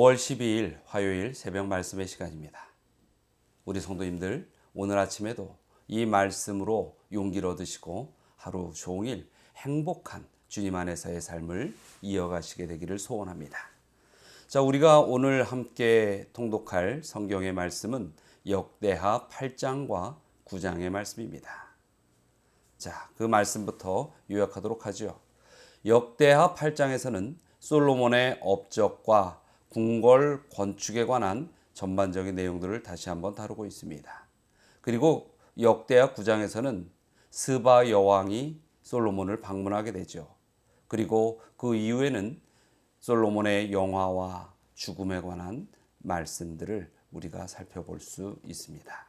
5월 12일 화요일 새벽 말씀의 시간입니다. 우리 성도님들 오늘 아침에도 이 말씀으로 용기를 얻으시고 하루 종일 행복한 주님 안에서의 삶을 이어가시게 되기를 소원합니다. 자, 우리가 오늘 함께 통독할 성경의 말씀은 역대하 8장과 9장의 말씀입니다. 자, 그 말씀부터 요약하도록 하죠. 역대하 8장에서는 솔로몬의 업적과 궁궐 건축에 관한 전반적인 내용들을 다시 한번 다루고 있습니다. 그리고 역대하 9장에서는 스바 여왕이 솔로몬을 방문하게 되죠. 그리고 그 이후에는 솔로몬의 영화와 죽음에 관한 말씀들을 우리가 살펴볼 수 있습니다.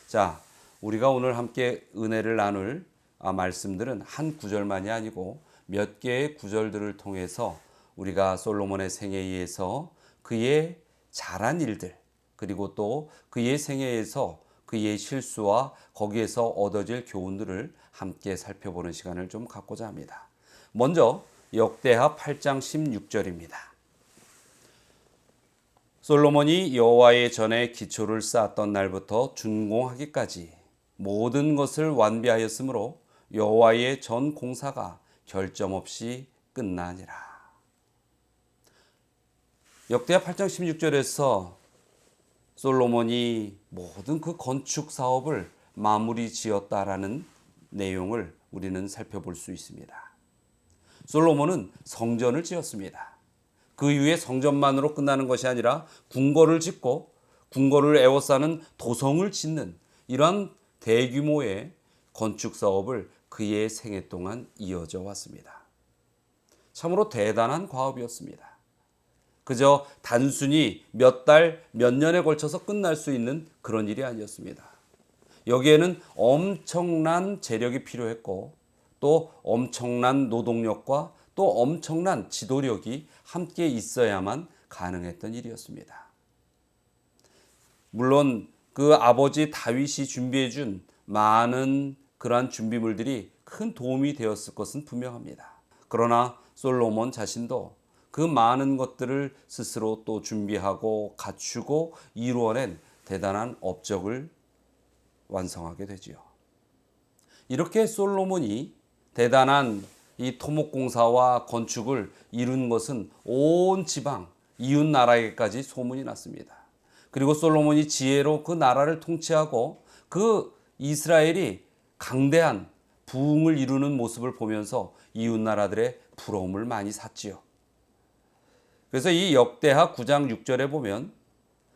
자, 우리가 오늘 함께 은혜를 나눌 말씀들은 한 구절만이 아니고 몇 개의 구절들을 통해서 우리가 솔로몬의 생애에 의해서 그의 잘한 일들, 그리고 또 그의 생애에서 그의 실수와 거기에서 얻어질 교훈들을 함께 살펴보는 시간을 좀 갖고자 합니다. 먼저 역대하 8장 16절입니다. 솔로몬이 여호와의 전에 기초를 쌓았던 날부터 준공하기까지 모든 것을 완비하였으므로 여호와의 전 공사가 결점 없이 끝나니라. 역대하 8장 16절에서 솔로몬이 모든 그 건축 사업을 마무리 지었다라는 내용을 우리는 살펴볼 수 있습니다. 솔로몬은 성전을 지었습니다. 그 이후에 성전만으로 끝나는 것이 아니라 궁궐을 짓고 궁궐을 에워싸는 도성을 짓는 이러한 대규모의 건축 사업을 그의 생애 동안 이어져 왔습니다. 참으로 대단한 과업이었습니다. 그저 단순히 몇 달, 몇 년에 걸쳐서 끝날 수 있는 그런 일이 아니었습니다. 여기에는 엄청난 재력이 필요했고 또 엄청난 노동력과 또 엄청난 지도력이 함께 있어야만 가능했던 일이었습니다. 물론 그 아버지 다윗이 준비해 준 많은 그러한 준비물들이 큰 도움이 되었을 것은 분명합니다. 그러나 솔로몬 자신도 그 많은 것들을 스스로 또 준비하고 갖추고 이루어낸 대단한 업적을 완성하게 되지요. 이렇게 솔로몬이 대단한 이 토목공사와 건축을 이룬 것은 온 지방, 이웃 나라에까지 소문이 났습니다. 그리고 솔로몬이 지혜로 그 나라를 통치하고 그 이스라엘이 강대한 부흥을 이루는 모습을 보면서 이웃 나라들의 부러움을 많이 샀지요. 그래서 이 역대하 9장 6절에 보면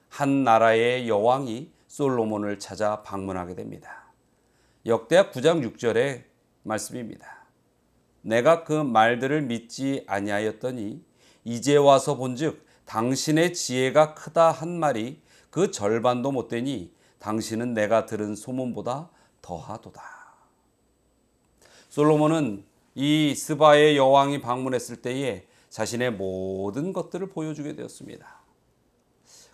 한 나라의 여왕이 솔로몬을 찾아 방문하게 됩니다. 역대하 9장 6절의 말씀입니다. 내가 그 말들을 믿지 아니하였더니 이제 와서 본즉 당신의 지혜가 크다 한 말이 그 절반도 못 되니 당신은 내가 들은 소문보다 더하도다. 솔로몬은 이 스바의 여왕이 방문했을 때에 자신의 모든 것들을 보여주게 되었습니다.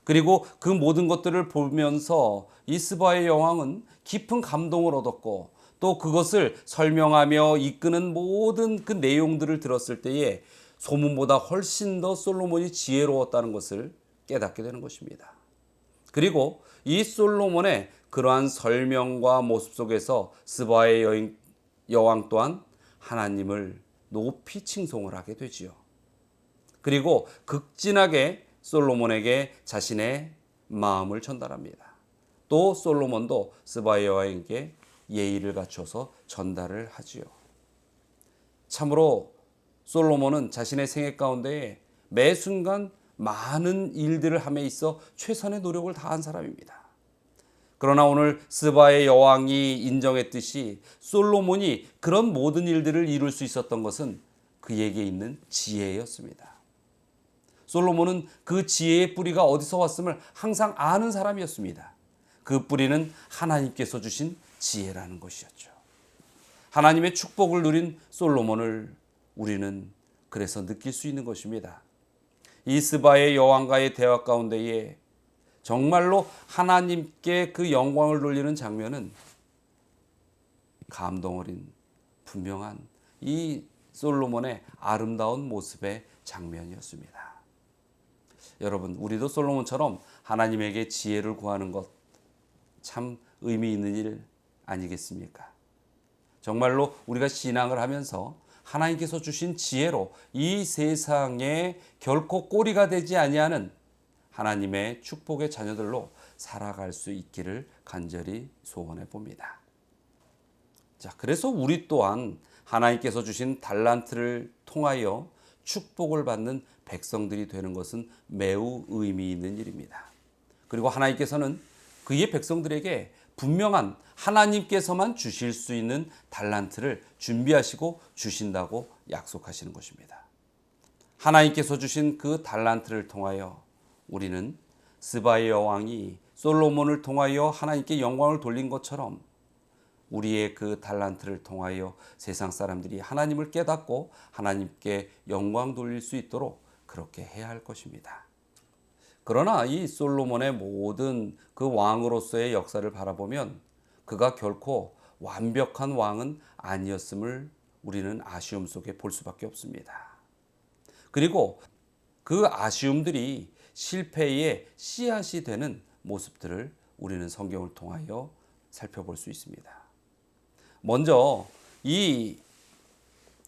그리고 그 모든 것들을 보면서 이 스바의 여왕은 깊은 감동을 얻었고 또 그것을 설명하며 이끄는 모든 그 내용들을 들었을 때에 소문보다 훨씬 더 솔로몬이 지혜로웠다는 것을 깨닫게 되는 것입니다. 그리고 이 솔로몬의 그러한 설명과 모습 속에서 스바의 여왕 또한 하나님을 높이 칭송을 하게 되지요. 그리고 극진하게 솔로몬에게 자신의 마음을 전달합니다. 또 솔로몬도 스바의 여왕에게 예의를 갖춰서 전달을 하지요. 참으로 솔로몬은 자신의 생애 가운데 매 순간 많은 일들을 함에 있어 최선의 노력을 다한 사람입니다. 그러나 오늘 스바의 여왕이 인정했듯이 솔로몬이 그런 모든 일들을 이룰 수 있었던 것은 그에게 있는 지혜였습니다. 솔로몬은 그 지혜의 뿌리가 어디서 왔음을 항상 아는 사람이었습니다. 그 뿌리는 하나님께서 주신 지혜라는 것이었죠. 하나님의 축복을 누린 솔로몬을 우리는 그래서 느낄 수 있는 것입니다. 이 스바의 여왕과의 대화 가운데에 정말로 하나님께 그 영광을 돌리는 장면은 감동 어린 분명한 이 솔로몬의 아름다운 모습의 장면이었습니다. 여러분, 우리도 솔로몬처럼 하나님에게 지혜를 구하는 것 참 의미 있는 일 아니겠습니까? 정말로 우리가 신앙을 하면서 하나님께서 주신 지혜로 이 세상에 결코 꼬리가 되지 아니하는 하나님의 축복의 자녀들로 살아갈 수 있기를 간절히 소원해 봅니다. 자, 그래서 우리 또한 하나님께서 주신 달란트를 통하여 축복을 받는 백성들이 되는 것은 매우 의미 있는 일입니다. 그리고 하나님께서는 그의 백성들에게 분명한 하나님께서만 주실 수 있는 달란트를 준비하시고 주신다고 약속하시는 것입니다. 하나님께서 주신 그 달란트를 통하여 우리는 스바의 여왕이 솔로몬을 통하여 하나님께 영광을 돌린 것처럼 우리의 그 달란트를 통하여 세상 사람들이 하나님을 깨닫고 하나님께 영광 돌릴 수 있도록 그렇게 해야 할 것입니다. 그러나 이 솔로몬의 모든 그 왕으로서의 역사를 바라보면 그가 결코 완벽한 왕은 아니었음을 우리는 아쉬움 속에 볼 수밖에 없습니다. 그리고 그 아쉬움들이 실패의 씨앗이 되는 모습들을 우리는 성경을 통하여 살펴볼 수 있습니다. 먼저 이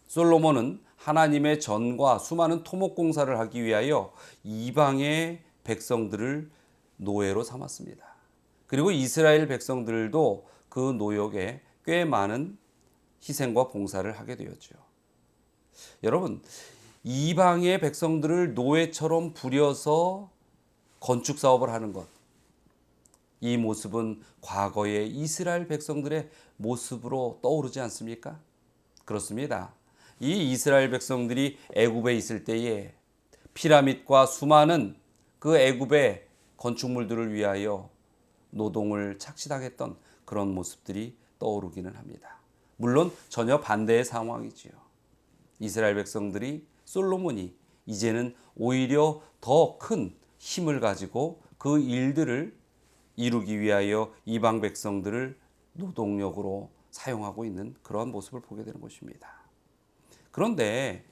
솔로몬은 하나님의 전과 수많은 토목공사를 하기 위하여 이방의 백성들을 노예로 삼았습니다. 그리고 이스라엘 백성들도 그 노역에 꽤 많은 희생과 봉사를 하게 되었죠. 여러분, 이방의 백성들을 노예처럼 부려서 건축 사업을 하는 것, 이 모습은 과거의 이스라엘 백성들의 모습으로 떠오르지 않습니까? 그렇습니다. 이 이스라엘 백성들이 애굽에 있을 때에 피라밋과 수많은 그 애굽의 건축물들을 위하여 노동을 착취당했던 그런 모습들이 떠오르기는 합니다. 물론 전혀 반대의 상황이지요. 이스라엘 백성들이 솔로몬이 이제는 오히려 더 큰 힘을 가지고 그 일들을 이루기 위하여 이방 백성들을 노동력으로 사용하고 있는 그러한 모습을 보게 되는 것입니다. 그런데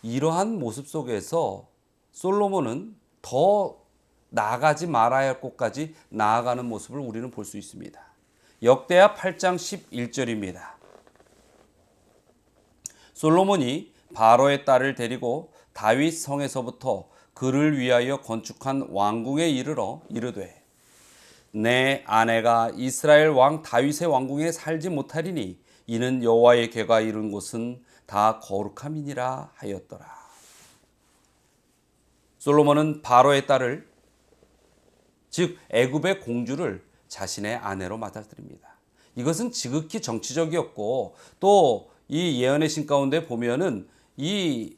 이러한 모습 속에서 솔로몬은 더 나아가지 말아야 할 곳까지 나아가는 모습을 우리는 볼 수 있습니다. 역대하 8장 11절입니다. 솔로몬이 바로의 딸을 데리고 다윗 성에서부터 그를 위하여 건축한 왕궁에 이르러 이르되 내 아내가 이스라엘 왕 다윗의 왕궁에 살지 못하리니 이는 여호와의 궤가 이른 곳은 다 거룩함이니라 하였더라. 솔로몬은 바로의 딸을, 즉 애굽의 공주를 자신의 아내로 맞아들입니다. 이것은 지극히 정치적이었고 또 이 예언의 신 가운데 보면은 이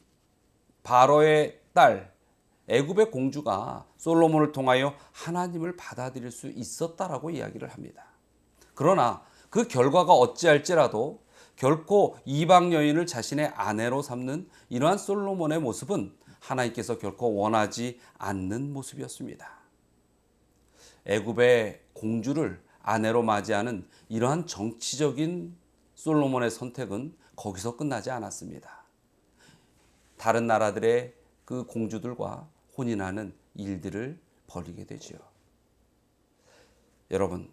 바로의 딸 애굽의 공주가 솔로몬을 통하여 하나님을 받아들일 수 있었다라고 이야기를 합니다. 그러나 그 결과가 어찌할지라도 결코 이방 여인을 자신의 아내로 삼는 이러한 솔로몬의 모습은 하나님께서 결코 원하지 않는 모습이었습니다. 애굽의 공주를 아내로 맞이하는 이러한 정치적인 솔로몬의 선택은 거기서 끝나지 않았습니다. 다른 나라들의 그 공주들과 혼인하는 일들을 벌이게 되지요. 여러분,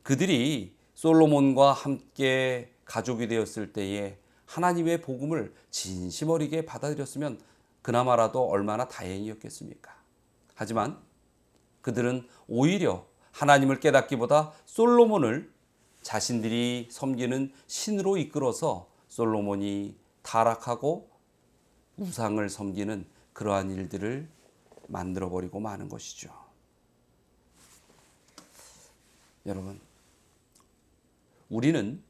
그들이 솔로몬과 함께 가족이 되었을 때에 하나님의 복음을 진심 어리게 받아들였으면 그나마라도 얼마나 다행이었겠습니까? 하지만 그들은 오히려 하나님을 깨닫기보다 솔로몬을 자신들이 섬기는 신으로 이끌어서 솔로몬이 타락하고 우상을 섬기는 그러한 일들을 만들어버리고 마는 것이죠. 여러분, 우리는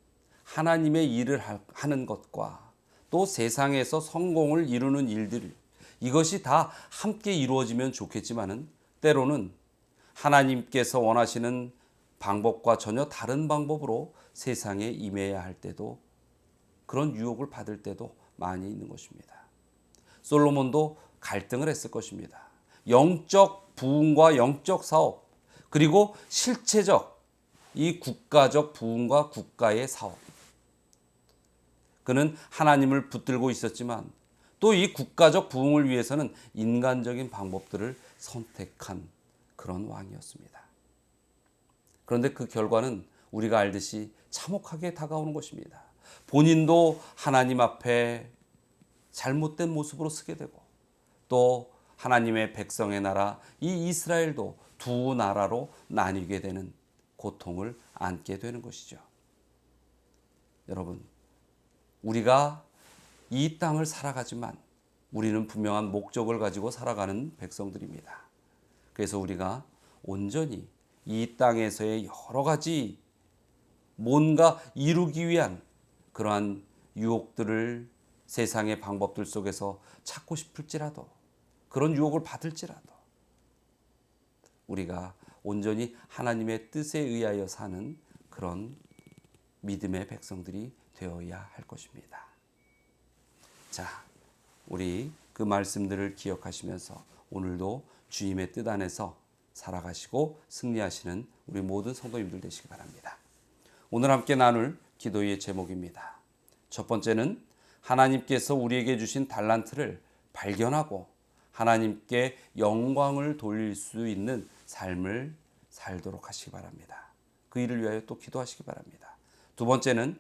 하나님의 일을 하는 것과 또 세상에서 성공을 이루는 일들, 이것이 다 함께 이루어지면 좋겠지만은 때로는 하나님께서 원하시는 방법과 전혀 다른 방법으로 세상에 임해야 할 때도, 그런 유혹을 받을 때도 많이 있는 것입니다. 솔로몬도 갈등을 했을 것입니다. 영적 부흥과 영적 사업, 그리고 실체적 이 국가적 부흥과 국가의 사업. 그는 하나님을 붙들고 있었지만 또 이 국가적 부흥을 위해서는 인간적인 방법들을 선택한 그런 왕이었습니다. 그런데 그 결과는 우리가 알듯이 참혹하게 다가오는 것입니다. 본인도 하나님 앞에 잘못된 모습으로 서게 되고 또 하나님의 백성의 나라 이 이스라엘도 두 나라로 나뉘게 되는 고통을 안게 되는 것이죠. 여러분, 우리가 이 땅을 살아가지만 우리는 분명한 목적을 가지고 살아가는 백성들입니다. 그래서 우리가 온전히 이 땅에서의 여러 가지 뭔가 이루기 위한 그러한 유혹들을 세상의 방법들 속에서 찾고 싶을지라도 그런 유혹을 받을지라도 우리가 온전히 하나님의 뜻에 의하여 사는 그런 믿음의 백성들이 되어야 할 것입니다. 자, 우리 그 말씀들을 기억하시면서 오늘도 주님의 뜻 안에서 살아가시고 승리하시는 우리 모든 성도님들 되시기 바랍니다. 오늘 함께 나눌 기도의 제목입니다. 첫 번째는 하나님께서 우리에게 주신 달란트를 발견하고 하나님께 영광을 돌릴 수 있는 삶을 살도록 하시기 바랍니다. 그 일을 위하여 또 기도하시기 바랍니다. 두 번째는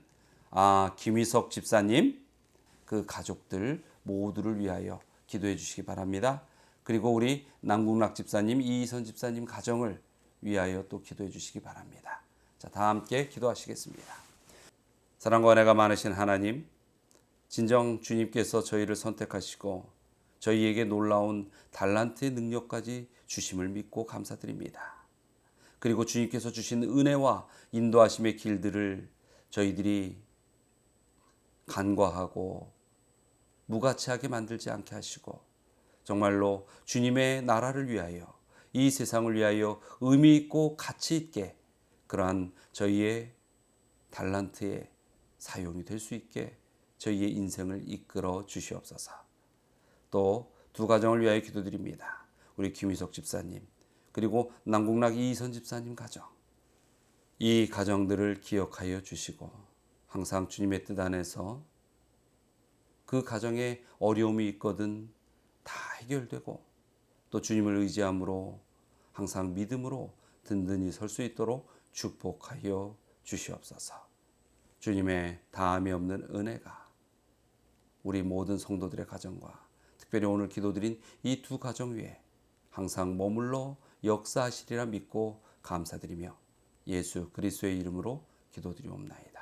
김희석 집사님 그 가족들 모두를 위하여 기도해 주시기 바랍니다. 그리고 우리 남궁락 집사님, 이희선 집사님 가정을 위하여 또 기도해 주시기 바랍니다. 자, 다 함께 기도하시겠습니다. 사랑과 은혜가 많으신 하나님, 진정 주님께서 저희를 선택하시고 저희에게 놀라운 달란트의 능력까지 주심을 믿고 감사드립니다. 그리고 주님께서 주신 은혜와 인도하심의 길들을 저희들이 간과하고 무가치하게 만들지 않게 하시고 정말로 주님의 나라를 위하여 이 세상을 위하여 의미 있고 가치 있게 그러한 저희의 달란트의 사용이 될 수 있게 저희의 인생을 이끌어 주시옵소서. 또 두 가정을 위하여 기도드립니다. 우리 김희석 집사님 그리고 남궁락 이희선 집사님 가정, 이 가정들을 기억하여 주시고 항상 주님의 뜻 안에서 그 가정에 어려움이 있거든 다 해결되고 또 주님을 의지함으로 항상 믿음으로 든든히 설 수 있도록 축복하여 주시옵소서. 주님의 다함이 없는 은혜가 우리 모든 성도들의 가정과 특별히 오늘 기도드린 이 두 가정 위에 항상 머물러 역사하시리라 믿고 감사드리며 예수 그리스도의 이름으로 기도드리옵나이다.